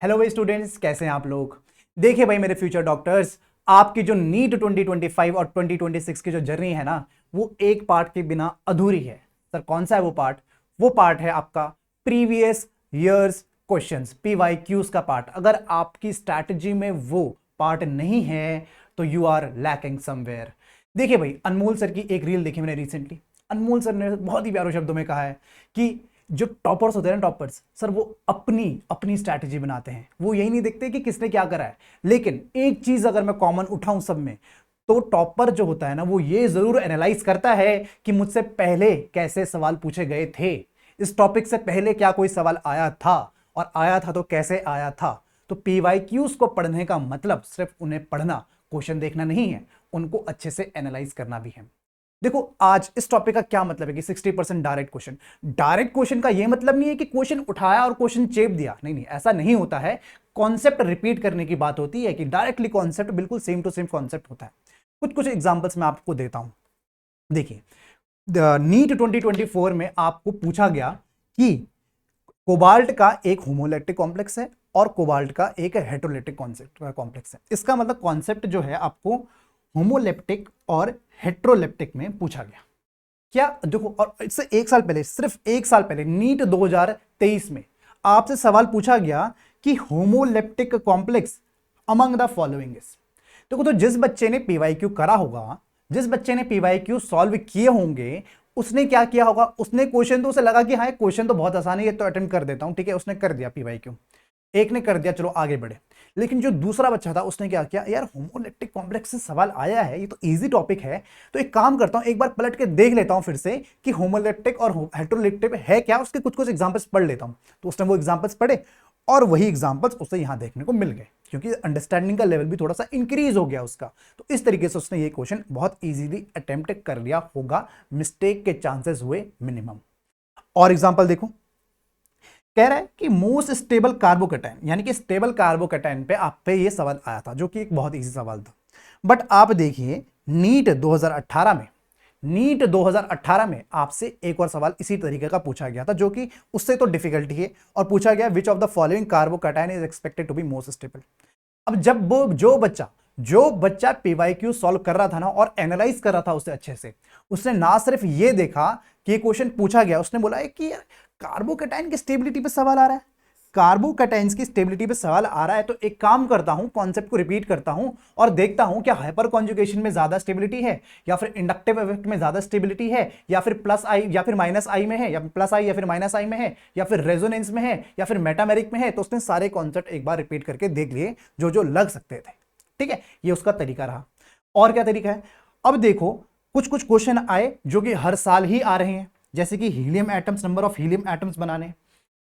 Hello भाई students, कैसे हैं आप लोग। देखिए भाई मेरे फ्यूचर डॉक्टर्स, आपकी जो नीट 2025 और 2026 की जो जर्नी है ना, वो एक पार्ट के बिना अधूरी है। सर कौन सा है वो पार्ट? वो पार्ट है आपका प्रीवियस ईयर्स क्वेश्चंस, PYQs का पार्ट। अगर आपकी स्ट्रैटेजी में वो पार्ट नहीं है तो यू आर लैकिंग समवेयर। देखिए भाई, अनमोल सर की एक रील देखी मैंने रिसेंटली। अनमोल सर ने बहुत ही प्यारे शब्दों में कहा है कि जो टॉपर्स होते हैं ना, टॉपर्स सर, वो अपनी अपनी स्ट्रैटेजी बनाते हैं। वो यही नहीं देखते कि किसने क्या करा है। लेकिन एक चीज अगर मैं कॉमन उठाऊं सब में, तो टॉपर जो होता है ना, वो ये जरूर एनालाइज करता है कि मुझसे पहले कैसे सवाल पूछे गए थे, इस टॉपिक से पहले क्या कोई सवाल आया था, और आया था तो कैसे आया था। तो PYQs को पढ़ने का मतलब सिर्फ उन्हें पढ़ना, क्वेश्चन देखना नहीं है, उनको अच्छे से एनालाइज करना भी है। देखो आज इस टॉपिक का क्या मतलब है कि 60% डायरेक्ट क्वेश्चन। डायरेक्ट क्वेश्चन का यह मतलब नहीं है कि क्वेश्चन उठाया और क्वेश्चन चेप दिया, नहीं नहीं, ऐसा नहीं होता है। कॉन्सेप्ट रिपीट करने की बात होती है कि डायरेक्टली कॉन्सेप्ट बिल्कुल सेम टू सेम कॉन्सेप्ट होता है। कुछ कुछ एग्जांपल्स मैं आपको देता हूं। देखिए, नीट 2024 में आपको पूछा गया कि कोबाल्ट का एक होमोलैक्टिक कॉम्प्लेक्स है और कोबाल्ट का एक हेटेरोलैक्टिक कॉम्प्लेक्स है। इसका मतलब कॉन्सेप्ट जो है आपको होमोलैप्टिक और हेट्रोलेप्टिक में पूछा गया। क्या देखो, और इससे एक साल पहले, सिर्फ एक साल पहले नीट 2023 में आपसे सवाल पूछा गया कि homoleptic complex among the following is. देखो, तो जिस बच्चे ने PYQ करा होगा, जिस बच्चे ने PYQ सॉल्व किए होंगे, उसने क्या किया होगा, उसने क्वेश्चन तो उसे लगा कि हाँ क्वेश्चन तो बहुत आसान है, ये तो अटेम्प्ट कर देता हूं, ठीक है, उसने कर दिया PYQ। एक ने कर दिया, चलो आगे बढ़े। लेकिन जो दूसरा बच्चा था उसने क्या किया, यार होमोलैक्टिक कॉम्प्लेक्स से सवाल आया है, ये तो इजी टॉपिक है, तो एक काम करता हूं, एक बार पलट के देख लेता हूं फिर से कि होमोलैक्टिक और हेटेरोलैक्टिक है क्या, उसके कुछ कुछ एग्जांपल्स पढ़ लेता हूं। तो उसने वो एग्जांपल्स पढ़े और वही एग्जांपल्स उसे यहां देखने को मिल गए, क्योंकि अंडरस्टैंडिंग का लेवल भी थोड़ा सा इंक्रीज हो गया उसका। तो इस तरीके से उसने ये क्वेश्चन बहुत इजीली अटेम्प्ट कर लिया होगा, मिस्टेक के चांसेस हुए मिनिमम। और एग्जांपल देखो, कह रहा है कि मोस्ट स्टेबल कार्बोकैटायन, यानी कि स्टेबल कार्बोकैटायन पे आप पे ये सवाल आया था, जो कि एक बहुत इजी सवाल था। बट आप देखिए नीट 2018 में, नीट 2018 में आपसे एक और सवाल इसी तरीके का पूछा गया था, जो कि उससे तो डिफिकल्टी है, और पूछा गया which of the following carbocation is expected to be most stable. अब जब वो जो बच्चा PYQ सॉल्व कर रहा था ना और एनालाइज कर रहा था उसे अच्छे से, उसने ना सिर्फ ये देखा कि ये क्वेश्चन पूछा गया, उसने बोला है कि यार कार्बोकैटायन की स्टेबिलिटी पे सवाल आ रहा है, कार्बोकैटायंस की स्टेबिलिटी पे सवाल आ रहा है, तो एक काम करता हूं, कॉन्सेप्ट को रिपीट करता हूं और देखता हूं क्या हाइपर कॉन्जुगेशन में ज्यादा स्टेबिलिटी है, या फिर इंडक्टिव इफेक्ट में ज्यादा स्टेबिलिटी है, या फिर प्लस आई या फिर माइनस आई में है, या प्लस आई या फिर माइनस आई में है, या फिर रेजोनेंस में है, या फिर मेटामेरिक में है। तो उसने सारे कॉन्सेप्ट एक बार रिपीट करके देख लिए जो जो लग सकते थे। ठीक है, ये उसका तरीका रहा। और क्या तरीका है, अब देखो कुछ कुछ क्वेश्चन आए जो कि हर साल ही आ रहे हैं, जैसे कि helium atoms, number of helium atoms बनाने।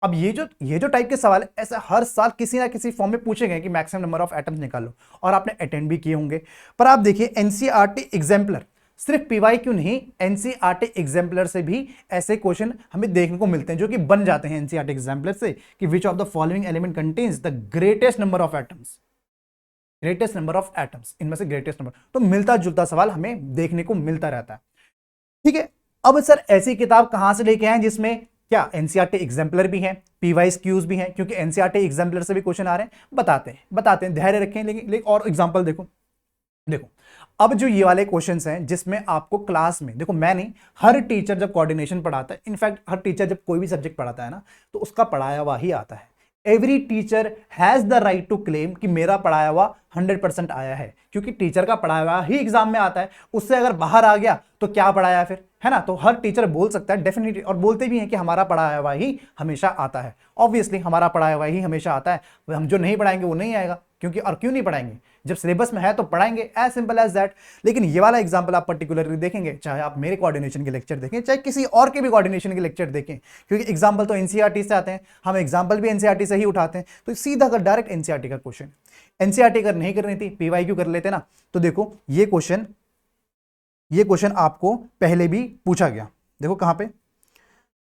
अब ये जो टाइप के सवाल ऐसे हर साल किसी ना किसी फॉर्म में पूछे गए कि मैक्सिमम नंबर ऑफ एटम्स निकालो, और आपने अटेंड भी किए होंगे। पर आप देखिए एनसीईआरटी एग्जाम्पलर, सिर्फ PYQ नहीं, एनसीईआरटी एग्जाम्पलर से भी ऐसे क्वेश्चन हमें देखने को मिलते हैं, जो कि बन जाते हैं एनसीईआरटी एग्जाम्पलर से कि विच of the following element contains the greatest number of atoms, greatest number of atoms, इनमें से ग्रेटेस्ट नंबर। तो मिलता जुलता सवाल हमें देखने को मिलता रहता है। ठीक है, अब सर ऐसी किताब कहां से लेके आए जिसमें क्या एनसीईआरटी एग्जाम्पलर भी है, PYQs भी हैं, क्योंकि एनसीईआरटी एग्जाम्पलर से भी क्वेश्चन आ रहे हैं, बताते हैं, धैर्य रखें। लेकिन और एग्जाम्पल देखो, अब जो ये वाले क्वेश्चंस हैं जिसमें आपको क्लास में, देखो मैं नहीं, हर टीचर जब कोऑर्डिनेशन पढ़ाता है, इनफैक्ट हर टीचर जब कोई भी सब्जेक्ट पढ़ाता है ना, तो उसका पढ़ाया हुआ ही आता है। Every teacher has the right to claim कि मेरा पढ़ाया हुआ 100% आया है, क्योंकि टीचर का पढ़ाया हुआ ही एग्जाम में आता है। उससे अगर बाहर आ गया तो क्या पढ़ाया फिर, है ना। तो हर टीचर बोल सकता है डेफिनेटली, और बोलते भी हैं कि हमारा पढ़ाया हुआ ही हमेशा आता है। ऑब्वियसली हमारा पढ़ाया हुआ ही हमेशा आता है, हम जो नहीं पढ़ाएंगे वो नहीं आएगा, क्योंकि और क्यों नहीं पढ़ाएंगे, जब सिलेबस में है तो पढ़ाएंगे, एज सिंपल एज दैट। लेकिन ये वाला एग्जांपल आप पर्टिकुलरली देखेंगे, चाहे आप मेरे कोऑर्डिनेशन के लेक्चर देखें, चाहे किसी और के भी कोऑर्डिनेशन के लेक्चर देखें, क्योंकि एग्जांपल तो एनसीईआरटी से आते हैं, हम एग्जांपल भी एनसीईआरटी से ही उठाते हैं। तो सीधा अगर डायरेक्ट एनसीईआरटी का क्वेश्चन, एनसीईआरटी अगर नहीं करनी थी PYQ कर लेते ना, तो देखो ये क्वेश्चन आपको पहले भी पूछा गया। देखो कहां पे,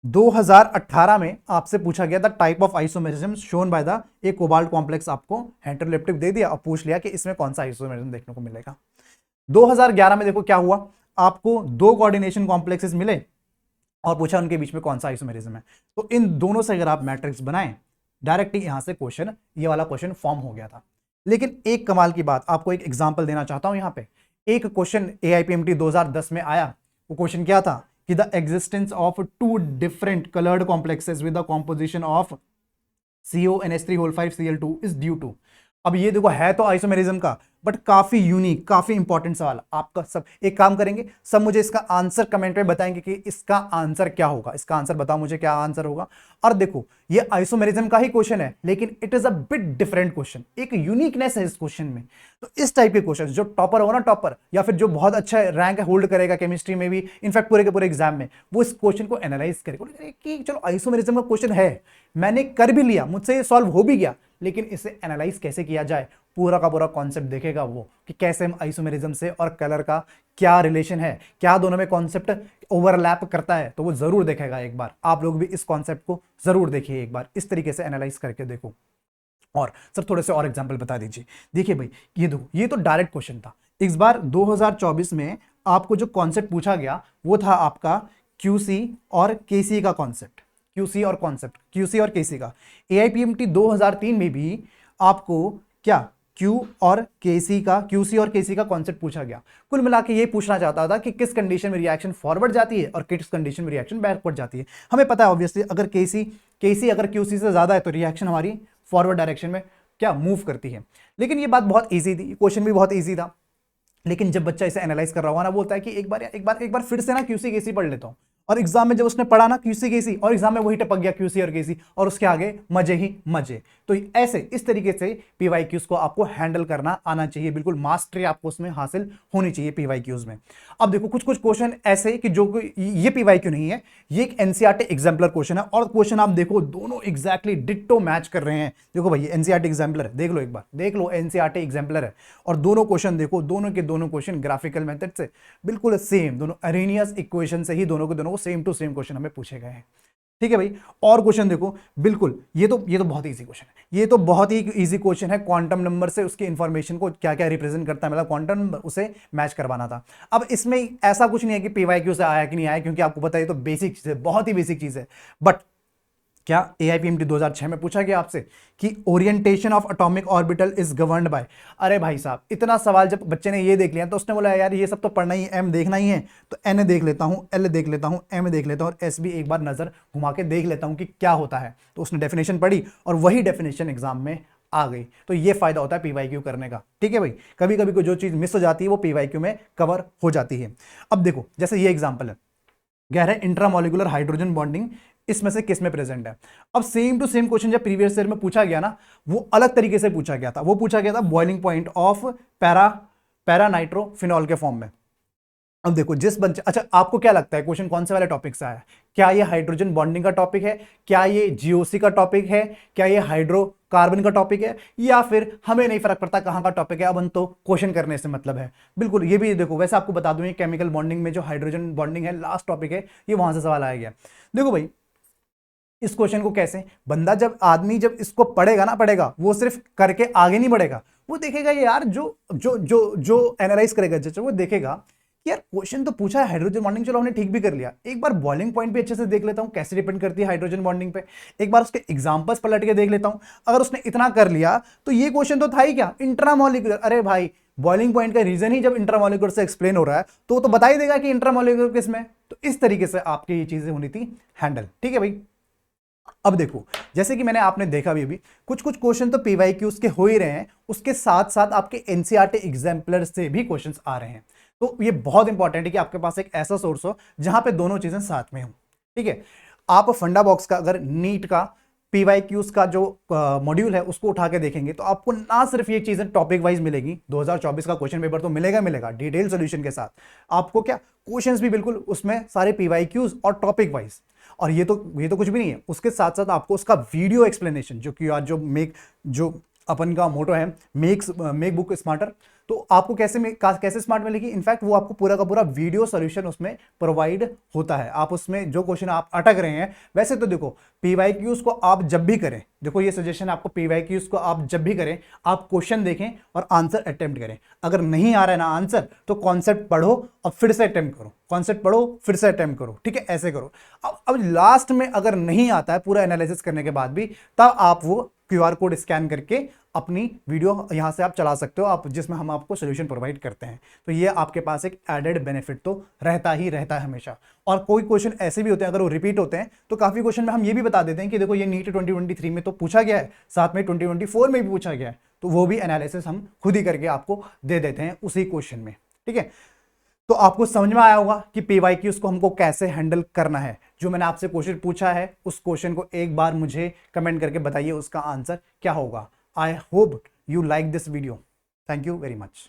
2018 में आपसे पूछा गया था type of isomerism shown by the A cobalt complex, आपको हेटेरोलेप्टिक दे दिया और पूछ लिया कि इसमें कौन सा आइसोमेरिज्म देखने को मिलेगा। 2011 में देखो क्या हुआ, आपको दो कोऑर्डिनेशन कॉम्प्लेक्सेस मिले और पूछा उनके बीच में कौन सा आइसोमेरिज्म है। तो इन दोनों से अगर आप मैट्रिक्स बनाएं डायरेक्ट ही यहां से क्वेश्चन, ये वाला क्वेश्चन फॉर्म हो गया था। लेकिन एक कमाल की बात, आपको एक एग्जांपल देना चाहता हूं यहां पे। एक क्वेश्चन AIPMT 2010 में आया, वो क्वेश्चन क्या था कि the existence of two different coloured complexes with the composition of CONH3 5Cl2 is due to. अब ये देखो है तो आइसोमेरिज्म का, बट काफी यूनिक, काफी इंपॉर्टेंट सवाल आपका। सब एक काम करेंगे, सब मुझे इसका आंसर कमेंट में बताएंगे कि इसका आंसर क्या होगा। इसका आंसर बताओ मुझे, क्या आंसर होगा। और देखो ये आइसोमेरिज्म का ही क्वेश्चन है, लेकिन it is a bit different question, एक यूनिकनेस है इस क्वेश्चन में। तो इस टाइप के क्वेश्चन जो टॉपर होगा ना, टॉपर या फिर जो बहुत अच्छा रैंक होल्ड करेगा केमिस्ट्री में भी, इनफैक्ट पूरे के पूरे एग्जाम में, वो इस क्वेश्चन को एनालाइज करेगा कि चलो आइसोमेरिज्म का क्वेश्चन है, मैंने कर भी लिया, मुझसे ये सॉल्व हो भी गया, लेकिन इसे एनालाइज कैसे किया जाए, पूरा का पूरा कॉन्सेप्ट देखेगा वो, कि कैसे हम आइसोमेरिज्म से और कलर का क्या रिलेशन है, क्या दोनों में कॉन्सेप्ट ओवरलैप करता है, तो वो जरूर देखेगा। एक बार आप लोग भी इस कॉन्सेप्ट को जरूर देखिए, एक बार इस तरीके से एनालाइज करके देखो। और सर थोड़े से और एग्जांपल बता दीजिए। देखिए भाई, ये देखो, ये तो डायरेक्ट क्वेश्चन था। इस बार 2024 में आपको जो कॉन्सेप्ट पूछा गया वो था आपका QC और KC का कॉन्सेप्ट, QC और कॉन्सेप्ट, QC और KC का। AIPMT 2003 में भी आपको क्या Q और KC का, QC और KC का कॉन्सेप्ट पूछा गया। कुल मिला के ये पूछना चाहता था कि किस कंडीशन में रिएक्शन फॉरवर्ड जाती है और किस कंडीशन में रिएक्शन बैकवर्ड जाती है। हमें पता है ऑब्वियसली, अगर KC अगर QC से ज्यादा है तो रिएक्शन हमारी फॉरवर्ड डायरेक्शन में क्या मूव करती है। लेकिन ये बात बहुत ईजी थी, क्वेश्चन भी बहुत ईजी था। लेकिन जब बच्चा इसे एनालाइज कर रहा होगा ना, बोलता है कि एक बार फिर से ना QC KC पढ़ लेता हूं। और एग्जाम में जब उसने पढ़ा ना QC KC, और एग्जाम में वही टपक गया QC और KC, और उसके आगे मजे ही मजे। तो ऐसे इस तरीके से PYQs को आपको हैंडल करना आना चाहिए, बिल्कुल मास्टरी आपको उसमें हासिल होनी चाहिए PYQs में। अब देखो कुछ कुछ क्वेश्चन ऐसे कि जो ये PYQ नहीं है, ये एक NCERT एग्जाम्पलर क्वेश्चन है, और क्वेश्चन आप देखो दोनों एग्जैक्टली डिट्टो मैच कर रहे हैं। देखो भाई NCERT एग्जाम्पलर है, देख लो एक बार, देख लो NCERT एग्जाम्पलर है, और दोनों क्वेश्चन देखो, दोनों के दोनों क्वेश्चन ग्राफिकल मेथड से बिल्कुल सेम, दोनों अरेनियस इक्वेशन से ही दोनों के दोनों सेम टू सेम क्वेश्चन हमें पूछे गए हैं। ठीक है भाई। और क्वेश्चन देखो, बिल्कुल ये तो बहुत इजी क्वेश्चन है, ये तो बहुत ही इजी क्वेश्चन है। क्वांटम नंबर से उसके इंफॉर्मेशन को क्या क्या रिप्रेजेंट करता है, मतलब क्वांटम नंबर, उसे मैच करवाना था। अब इसमें ऐसा कुछ नहीं है कि PYQ से आया कि नहीं आया, क्योंकि आपको पता है ये तो बेसिक चीज है, बहुत ही बेसिक चीज है। बट क्या AIPMT 2006 में पूछा गया आपसे कि orientation of atomic orbital is governed bye. अरे भाई साहब, इतना सवाल जब बच्चे ने ये देख लिया तो उसने बोला यार ये सब तो पढ़ना ही है, M देखना ही है, तो N देख लेता हूं, L देख लेता हूं, M देख लेता हूं, और S भी एक बार नजर घुमा के देख लेता हूं कि क्या होता है। तो उसने डेफिनेशन पढ़ी और वही डेफिनेशन एग्जाम में आ गई। तो ये फायदा होता है PYQ करने का। ठीक है भाई, कभी कभी को जो चीज मिस हो जाती है वो PYQ में कवर हो जाती है। अब देखो जैसे ये एग्जाम्पल है, गहरा इंट्रामोलिकुलर हाइड्रोजन बॉन्डिंग इसमें से किस में प्रेजेंट है। अब सेम टू सेम क्वेश्चन जब प्रीवियस ईयर में पूछा गया ना, वो अलग तरीके से पूछा गया था। वो पूछा गया था boiling point of para nitrophenol के फॉर्म में। अब देखो जिस बच्चे, अच्छा आपको क्या लगता है क्वेश्चन कौन से वाले टॉपिक से आया? क्या ये हाइड्रोजन बॉन्डिंग का टॉपिक है, क्या ये GOC का टॉपिक है, क्या ये हाइड्रोकार्बन का टॉपिक है, या फिर हमें नहीं फर्क पड़ता कहां का टॉपिक है, अब तो क्वेश्चन करने से मतलब है। बिल्कुल ये भी देखो, वैसे आपको बता दूं ये केमिकल बॉन्डिंग में जो हाइड्रोजन बॉन्डिंग है लास्ट टॉपिक है, ये वहां से सवाल आया गया। देखो भाई इस क्वेश्चन को कैसे बंदा, जब आदमी जब इसको पढ़ेगा ना, पढ़ेगा वो सिर्फ करके आगे नहीं बढ़ेगा, वो देखेगा ये यार जो जो जो जो एनालाइज करेगा जैसे वो देखेगा यार क्वेश्चन तो पूछा है हाइड्रोजन बॉन्डिंग, चलो हमने ठीक भी कर लिया, एक बार बॉइलिंग पॉइंट भी अच्छे से देख लेता हूं कैसे डिपेंड करती है हाइड्रोजन बॉन्डिंग पे, एक बार उसके एग्जांपल्स पलट के देख लेता हूं। अगर उसने इतना कर लिया तो ये क्वेश्चन तो था ही क्या, इंट्रामोलिकुलर। अरे भाई बॉइलिंग पॉइंट का रीजन ही जब इंट्रामोलिकुलर से एक्सप्लेन हो रहा है तो वो तो बता ही देगा कि इंट्रामोलिकुलर किसमें। तो इस तरीके से आपकी ये चीजें होनी थी हैंडल। ठीक है भाई। अब देखो जैसे कि मैंने आपने देखा भी अभी कुछ कुछ क्वेश्चन तो PYQs के हो ही रहे हैं, उसके साथ साथ आपके NCERT एग्जाम्पलर से भी क्वेश्चंस आ रहे हैं। तो ये बहुत इंपॉर्टेंट है कि आपके पास एक ऐसा सोर्स हो जहां पे दोनों चीजें साथ में हो। ठीक है, आप फंडा बॉक्स का अगर नीट का PYQs का जो मॉड्यूल है उसको उठा के देखेंगे तो आपको ना सिर्फ ये चीजें टॉपिक वाइज मिलेगी, 2024 का क्वेश्चन पेपर तो मिलेगा डिटेल सोल्यूशन के साथ, आपको क्या क्वेश्चंस भी बिल्कुल उसमें सारे PYQs और टॉपिक वाइज। और ये तो कुछ भी नहीं है, उसके साथ साथ आपको उसका वीडियो एक्सप्लेनेशन जो कि आज जो अपन का मोटो है मेक बुक स्मार्टर। तो आपको कैसे स्मार्ट मिलेगी, इनफैक्ट वो आपको पूरा का पूरा वीडियो सॉल्यूशन उसमें प्रोवाइड होता है। आप उसमें जो क्वेश्चन आप अटक रहे हैं, वैसे तो देखो पीवाईक्यूज को आप जब भी करें, देखो ये सजेशन है आपको, पीवाईक्यूज को आप जब भी करें आप क्वेश्चन देखें और आंसर अटेम्प्ट करें। अगर नहीं आ रहा है ना आंसर, तो कॉन्सेप्ट पढ़ो और फिर से अटेम्प्ट करो, कॉन्सेप्ट पढ़ो फिर से अटेम्प्ट करो, ठीक है, ऐसे करो। अब लास्ट में अगर नहीं आता है पूरा एनालिसिस करने के बाद भी, तब आप वो क्यूआर कोड स्कैन करके अपनी वीडियो यहां से आप चला सकते हो, आप जिसमें हम आपको सोल्यूशन प्रोवाइड करते हैं। तो ये आपके पास एक एडेड बेनिफिट तो रहता ही रहता है हमेशा। और कोई क्वेश्चन ऐसे भी होते हैं, अगर वो रिपीट होते हैं तो काफी क्वेश्चन में हम ये भी बता देते हैं कि देखो ये नीट 2023 में तो पूछा गया है, साथ में 2024 में भी पूछा गया है, तो वो भी एनालिसिस हम खुद ही करके आपको दे देते हैं उसी क्वेश्चन में, ठीक है। तो आपको समझ में आया होगा कि पीवाईक्यूज को हमको कैसे हैंडल करना है। जो मैंने आपसे क्वेश्चन पूछा है उस क्वेश्चन को एक बार मुझे कमेंट करके बताइए उसका आंसर क्या होगा। I hope you like this video. Thank you very much.